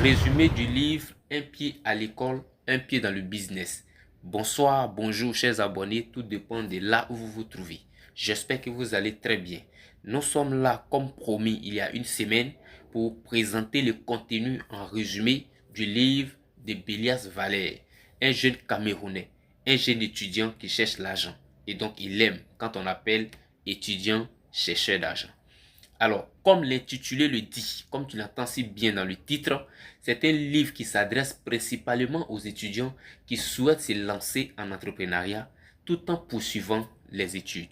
Résumé du livre Un pied à l'école, un pied dans le business. Bonsoir, bonjour chers abonnés, tout dépend de là où vous vous trouvez. J'espère que vous allez très bien. Nous sommes là comme promis il y a une semaine pour présenter le contenu en résumé du livre de Bélias Valère, un jeune Camerounais, un jeune étudiant qui cherche l'argent. Et donc il aime quand on appelle étudiant chercheur d'argent. Alors, comme l'intitulé le dit, comme tu l'entends si bien dans le titre, c'est un livre qui s'adresse principalement aux étudiants qui souhaitent se lancer en entrepreneuriat tout en poursuivant les études.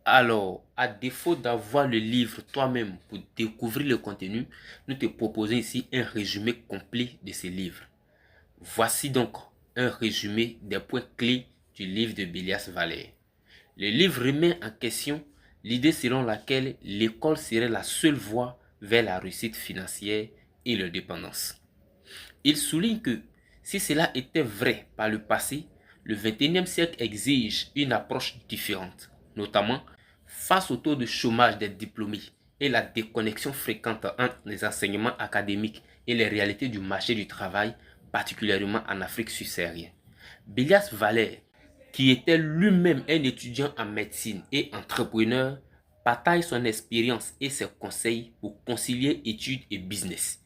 Alors, à défaut d'avoir le livre toi-même pour découvrir le contenu, nous te proposons ici un résumé complet de ce livre. Voici donc un résumé des points clés du livre de Bélias Valère. Le livre remet en question l'idée selon laquelle l'école serait la seule voie vers la réussite financière et l'indépendance. Il souligne que si cela était vrai par le passé, le XXIe siècle exige une approche différente, notamment face au taux de chômage des diplômés et la déconnexion fréquente entre les enseignements académiques et les réalités du marché du travail, particulièrement en Afrique subsaharienne. Bélias Valère, qui était lui-même un étudiant en médecine et entrepreneur, partage son expérience et ses conseils pour concilier études et business.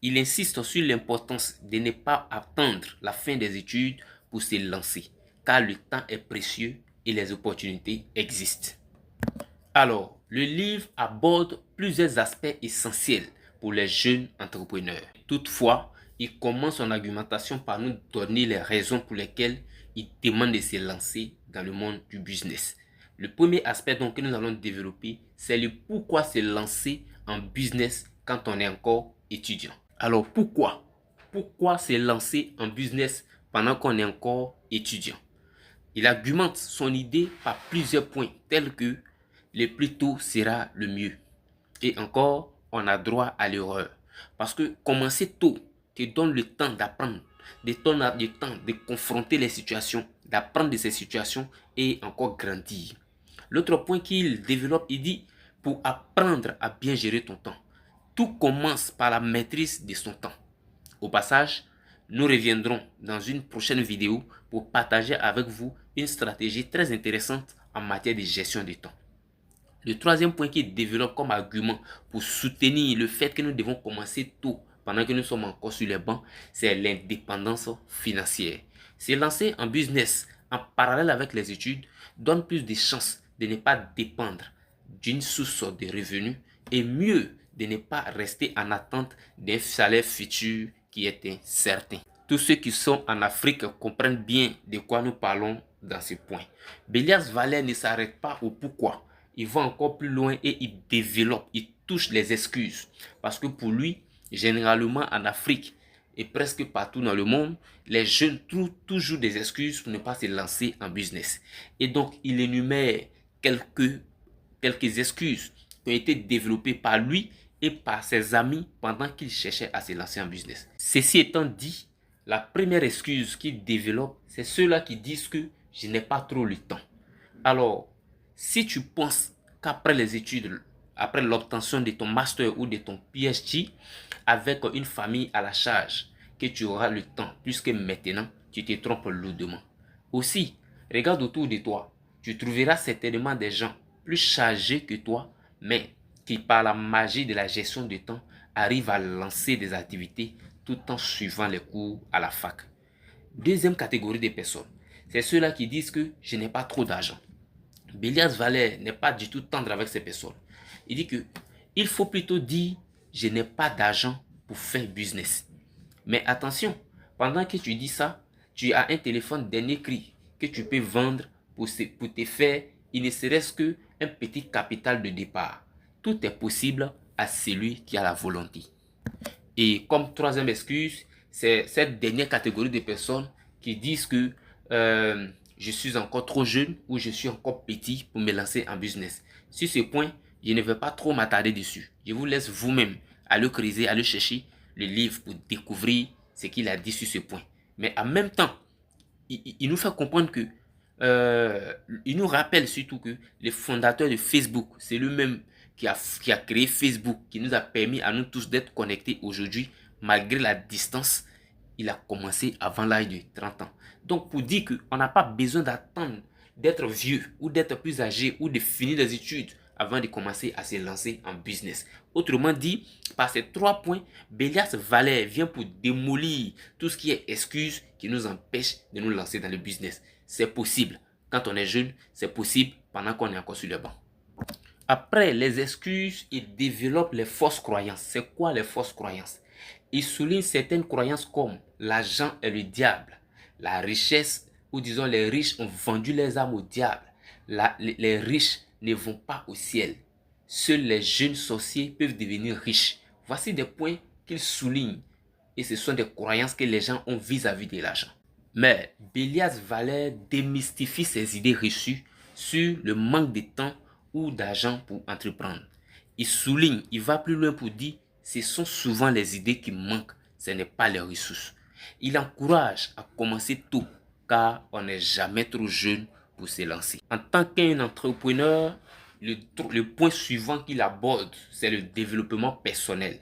Il insiste sur l'importance de ne pas attendre la fin des études pour se lancer, car le temps est précieux et les opportunités existent. Alors, le livre aborde plusieurs aspects essentiels pour les jeunes entrepreneurs. Toutefois, il commence son argumentation par nous donner les raisons pour lesquelles il demande de se lancer dans le monde du business. Le premier aspect donc que nous allons développer, c'est le pourquoi se lancer en business quand on est encore étudiant. Alors pourquoi? Pourquoi se lancer en business pendant qu'on est encore étudiant? Il argumente son idée par plusieurs points tels que le plus tôt sera le mieux. Et encore, on a droit à l'erreur. Parce que commencer tôt te donne le temps d'apprendre, le temps de confronter les situations, d'apprendre de ces situations et encore grandir. L'autre point qu'il développe, il dit, pour apprendre à bien gérer ton temps, tout commence par la maîtrise de son temps. Au passage, nous reviendrons dans une prochaine vidéo pour partager avec vous une stratégie très intéressante en matière de gestion du temps. Le troisième point qu'il développe comme argument pour soutenir le fait que nous devons commencer tôt pendant que nous sommes encore sur les bancs, c'est l'indépendance financière. Se lancer en business en parallèle avec les études donne plus de chances de ne pas dépendre d'une source de revenus et mieux de ne pas rester en attente d'un salaire futur qui est incertain. Tous ceux qui sont en Afrique comprennent bien de quoi nous parlons dans ce point. Bélias Valère ne s'arrête pas au pourquoi. Il va encore plus loin et il développe, il touche les excuses. Parce que pour lui, généralement en Afrique et presque partout dans le monde, les jeunes trouvent toujours des excuses pour ne pas se lancer en business. Et donc, il énumère quelques excuses qui ont été développées par lui et par ses amis pendant qu'il cherchait à se lancer en business. Ceci étant dit, la première excuse qu'il développe, c'est ceux-là qui disent que je n'ai pas trop le temps. Alors, si tu penses qu'après les études, après l'obtention de ton master ou de ton PhD, avec une famille à la charge, que tu auras le temps, puisque maintenant, tu te trompes lourdement. Aussi, regarde autour de toi, tu trouveras certainement des gens plus chargés que toi, mais qui par la magie de la gestion du temps arrivent à lancer des activités tout en suivant les cours à la fac. Deuxième catégorie de personnes, c'est ceux-là qui disent que je n'ai pas trop d'argent. Bélias Valère n'est pas du tout tendre avec ces personnes. Il dit que il faut plutôt dire je n'ai pas d'argent pour faire business. Mais attention, pendant que tu dis ça, tu as un téléphone dernier cri que tu peux vendre pour te faire, il ne serait-ce qu'un petit capital de départ. Tout est possible à celui qui a la volonté. Et comme troisième excuse, c'est cette dernière catégorie de personnes qui disent que je suis encore trop jeune ou je suis encore petit pour me lancer en business. Sur ce point, je ne vais pas trop m'attarder dessus. Je vous laisse vous-même aller creuser, aller chercher le livre pour découvrir ce qu'il a dit sur ce point. Mais en même temps, il nous fait comprendre que, il nous rappelle surtout que le fondateur de Facebook, c'est lui-même qui a créé Facebook, qui nous a permis à nous tous d'être connectés aujourd'hui malgré la distance, il a commencé avant l'âge de 30 ans. Donc pour dire qu'on n'a pas besoin d'attendre d'être vieux ou d'être plus âgé ou de finir des études avant de commencer à se lancer en business. Autrement dit, par ces 3 points, Bélias Valère vient pour démolir tout ce qui est excuse qui nous empêche de nous lancer dans le business. C'est possible. Quand on est jeune, c'est possible pendant qu'on est encore sur le banc. Après les excuses, il développe les fausses croyances. C'est quoi les fausses croyances? Il souligne certaines croyances comme l'argent est le diable, la richesse, ou disons les riches ont vendu les âmes au diable, les riches ne vont pas au ciel. Seuls les jeunes sorciers peuvent devenir riches. Voici des points qu'il souligne et ce sont des croyances que les gens ont vis-à-vis de l'argent. Mais Bélias Valère démystifie ces idées reçues sur le manque de temps ou d'argent pour entreprendre. Il souligne, il va plus loin pour dire, ce sont souvent les idées qui manquent, ce n'est pas les ressources. Il encourage à commencer tôt, car on n'est jamais trop jeune pour se lancer. En tant qu'un entrepreneur, le point suivant qu'il aborde, c'est le développement personnel.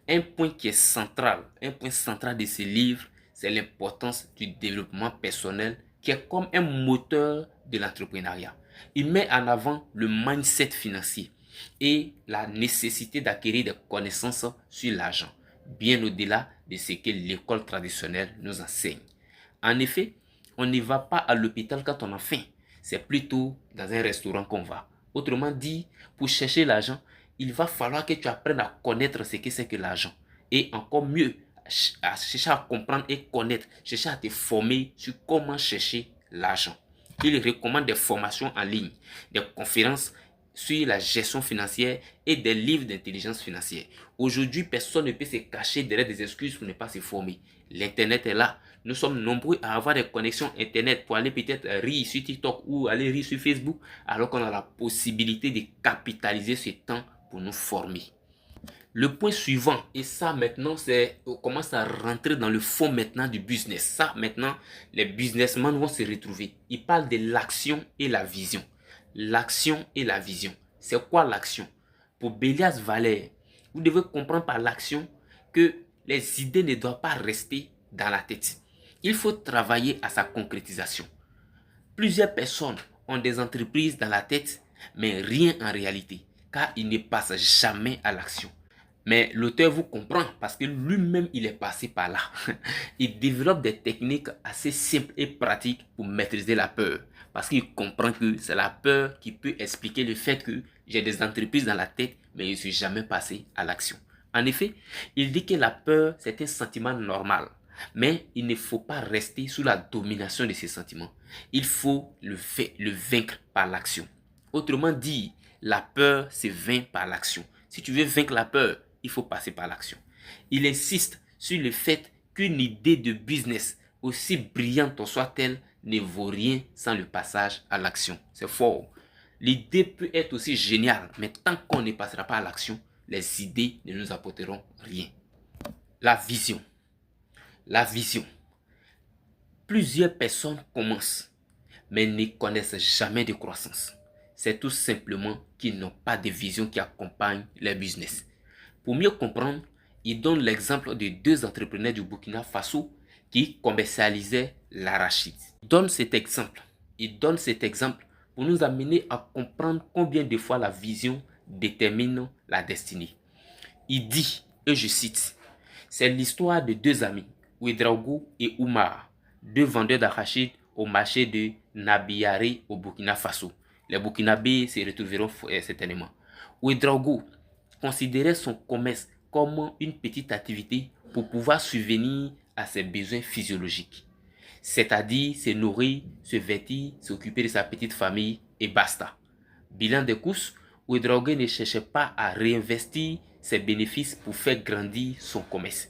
Un point qui est central, un point central de ce livre, c'est l'importance du développement personnel qui est comme un moteur de l'entrepreneuriat. Il met en avant le mindset financier et la nécessité d'acquérir des connaissances sur l'argent, bien au-delà de ce que l'école traditionnelle nous enseigne. En effet, on ne va pas à l'hôpital quand on a faim, c'est plutôt dans un restaurant qu'on va. Autrement dit, pour chercher l'argent, il va falloir que tu apprennes à connaître ce que c'est que l'argent. Et encore mieux, à chercher à comprendre et connaître, chercher à te former sur comment chercher l'argent. Il recommande des formations en ligne, des conférences sur la gestion financière et des livres d'intelligence financière. Aujourd'hui, personne ne peut se cacher derrière des excuses pour ne pas se former. L'Internet est là. Nous sommes nombreux à avoir des connexions Internet pour aller peut-être rire sur TikTok ou aller rire sur Facebook, alors qu'on a la possibilité de capitaliser ce temps pour nous former. Le point suivant, et ça maintenant, on commence à rentrer dans le fond maintenant du business. Ça maintenant, les businessmen vont se retrouver. Ils parlent de l'action et la vision. L'action et la vision. C'est quoi l'action? Pour Bélias Valère, vous devez comprendre par l'action que les idées ne doivent pas rester dans la tête. Il faut travailler à sa concrétisation. Plusieurs personnes ont des entreprises dans la tête, mais rien en réalité, car ils ne passent jamais à l'action. Mais l'auteur vous comprend parce que lui-même, il est passé par là. Il développe des techniques assez simples et pratiques pour maîtriser la peur. Parce qu'il comprend que c'est la peur qui peut expliquer le fait que j'ai des entreprises dans la tête, mais je ne suis jamais passé à l'action. En effet, il dit que la peur, c'est un sentiment normal. Mais il ne faut pas rester sous la domination de ces sentiments. Il faut le vaincre par l'action. Autrement dit, la peur se vainc par l'action. Si tu veux vaincre la peur, il faut passer par l'action. Il insiste sur le fait qu'une idée de business, aussi brillante soit-elle, ne vaut rien sans le passage à l'action. C'est fort. L'idée peut être aussi géniale, mais tant qu'on ne passera pas à l'action, les idées ne nous apporteront rien. La vision. La vision. Plusieurs personnes commencent, mais ne connaissent jamais de croissance. C'est tout simplement qu'ils n'ont pas de vision qui accompagne leur business. Pour mieux comprendre, il donne l'exemple de 2 entrepreneurs du Burkina Faso qui commercialisaient l'arachide. Il donne cet exemple pour nous amener à comprendre combien de fois la vision détermine la destinée. Il dit, et je cite, c'est l'histoire de 2 amis, Ouedraogo et Oumar, 2 vendeurs d'arachide au marché de Nabiaré au Burkina Faso. Les Burkinabés se retrouveront certainement. Ouedraogo considérait son commerce comme une petite activité pour pouvoir subvenir à ses besoins physiologiques. C'est-à-dire se nourrir, se vêtir, s'occuper de sa petite famille et basta. Bilan des courses, Ouedraogo ne cherchait pas à réinvestir ses bénéfices pour faire grandir son commerce.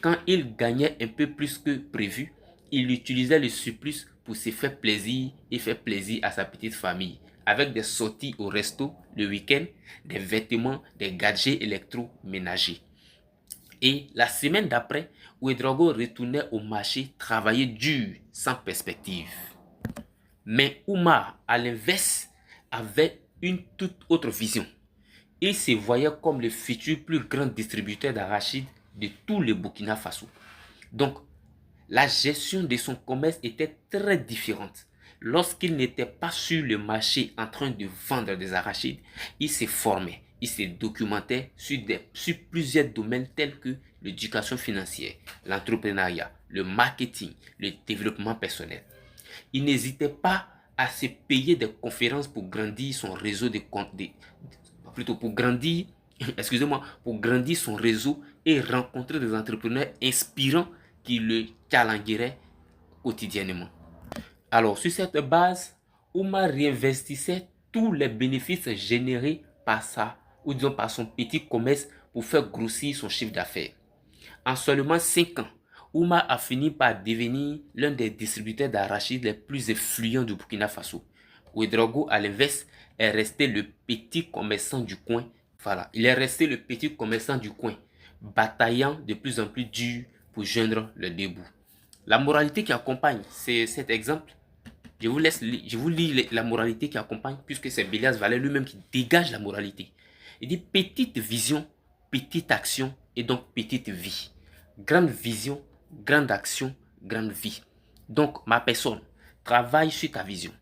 Quand il gagnait un peu plus que prévu, il utilisait le surplus pour se faire plaisir et faire plaisir à sa petite famille, avec des sorties au resto le week-end, des vêtements, des gadgets électroménagers. Et la semaine d'après, Ouedraogo retournait au marché travailler dur, sans perspective. Mais Oumar, à l'inverse, avait une toute autre vision. Il se voyait comme le futur plus grand distributeur d'arachides de tous les Burkina Faso. Donc, la gestion de son commerce était très différente. Lorsqu'il n'était pas sur le marché en train de vendre des arachides, il s'est formé, il s'est documenté sur plusieurs domaines tels que l'éducation financière, l'entrepreneuriat, le marketing, le développement personnel. Il n'hésitait pas à se payer des conférences pour grandir son réseau plutôt pour grandir, pour grandir son réseau et rencontrer des entrepreneurs inspirants qui le challengeraient quotidiennement. Alors, sur cette base, Oumar réinvestissait tous les bénéfices générés par par son petit commerce pour faire grossir son chiffre d'affaires. En seulement 5 ans, Oumar a fini par devenir l'un des distributeurs d'arachides les plus influents du Burkina Faso. Ouedraogo, à l'inverse, est resté le petit commerçant du coin. Voilà, il est resté le petit commerçant du coin, bataillant de plus en plus dur pour joindre le debout. La moralité qui accompagne cet exemple, je vous lis la moralité qui accompagne, puisque c'est Bélias Valère lui-même qui dégage la moralité. Il dit petite vision, petite action et donc petite vie. Grande vision, grande action, grande vie. Donc ma personne, travaille sur ta vision.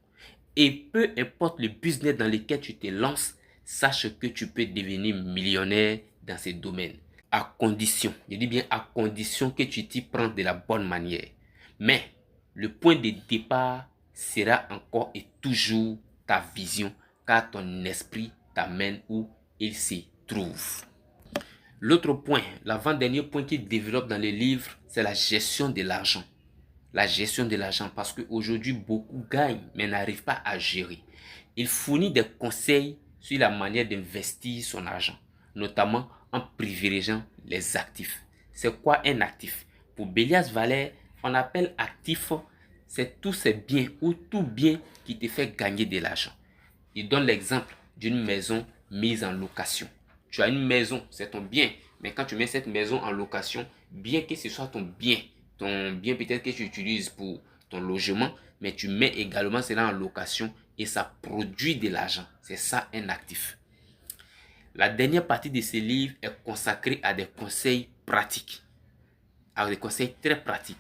Et peu importe le business dans lequel tu te lances, sache que tu peux devenir millionnaire dans ces domaines. À condition, je dis bien à condition que tu t'y prends de la bonne manière. Mais le point de départ sera encore et toujours ta vision, car ton esprit t'amène où il se trouve. L'autre point, l'avant-dernier point qu'il développe dans le livre, c'est la gestion de l'argent. La gestion de l'argent, parce qu'aujourd'hui, beaucoup gagnent, mais n'arrivent pas à gérer. Il fournit des conseils sur la manière d'investir son argent, notamment en privilégiant les actifs. C'est quoi un actif? Pour Bélias Valère, on appelle actif, c'est tous ces biens ou tout bien qui te fait gagner de l'argent. Il donne l'exemple d'une maison mise en location. Tu as une maison, c'est ton bien, mais quand tu mets cette maison en location, bien que ce soit ton bien peut-être que tu utilises pour ton logement, mais tu mets également cela en location et ça produit de l'argent. C'est ça un actif. La dernière partie de ce livre est consacrée à des conseils pratiques, à des conseils très pratiques.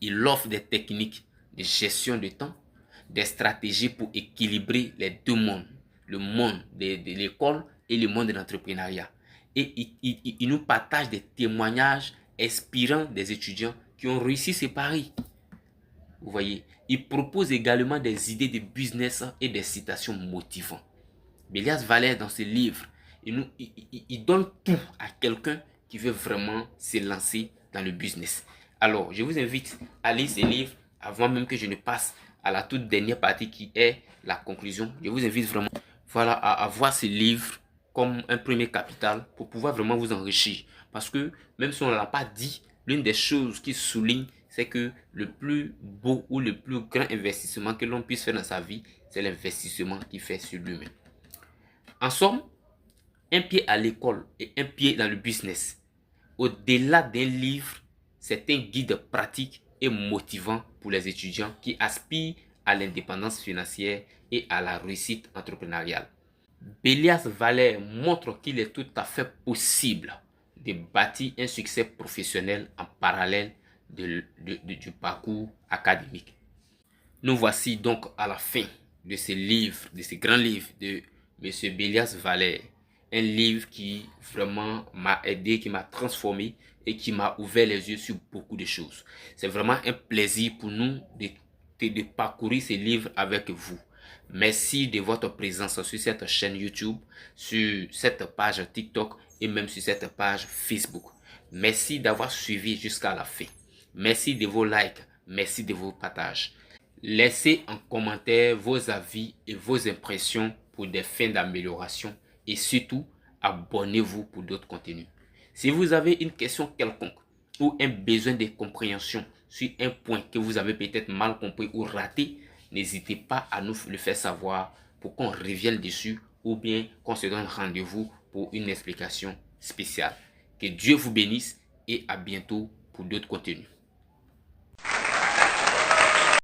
Il offre des techniques de gestion de temps, des stratégies pour équilibrer les deux mondes, le monde de l'école et le monde de l'entrepreneuriat. Et il nous partage des témoignages inspirants des étudiants qui ont réussi ces paris. Vous voyez, il propose également des idées de business et des citations motivantes. Bélias Valère, dans ce livre, il donne tout à quelqu'un qui veut vraiment se lancer dans le business. Alors, je vous invite à lire ce livre avant même que je ne passe à la toute dernière partie qui est la conclusion. Je vous invite vraiment à voir ce livre comme un premier capital pour pouvoir vraiment vous enrichir. Parce que même si on ne l'a pas dit, l'une des choses qui souligne, c'est que le plus beau ou le plus grand investissement que l'on puisse faire dans sa vie, c'est l'investissement qu'il fait sur lui-même. En somme, un pied à l'école et un pied dans le business. Au-delà d'un livre, c'est un guide pratique et motivant pour les étudiants qui aspirent à l'indépendance financière et à la réussite entrepreneuriale. Bélias Valère montre qu'il est tout à fait possible de bâtir un succès professionnel en parallèle du parcours académique. Nous voici donc à la fin de ce livre, de ce grand livre de M. Bélias Valère. Un livre qui vraiment m'a aidé, qui m'a transformé et qui m'a ouvert les yeux sur beaucoup de choses. C'est vraiment un plaisir pour nous de parcourir ce livre avec vous. Merci de votre présence sur cette chaîne YouTube, sur cette page TikTok et même sur cette page Facebook. Merci d'avoir suivi jusqu'à la fin. Merci de vos likes, merci de vos partages. Laissez en commentaire vos avis et vos impressions pour des fins d'amélioration et surtout, abonnez-vous pour d'autres contenus. Si vous avez une question quelconque ou un besoin de compréhension sur un point que vous avez peut-être mal compris ou raté, n'hésitez pas à nous le faire savoir pour qu'on revienne dessus ou bien qu'on se donne rendez-vous pour une explication spéciale. Que Dieu vous bénisse et à bientôt pour d'autres contenus.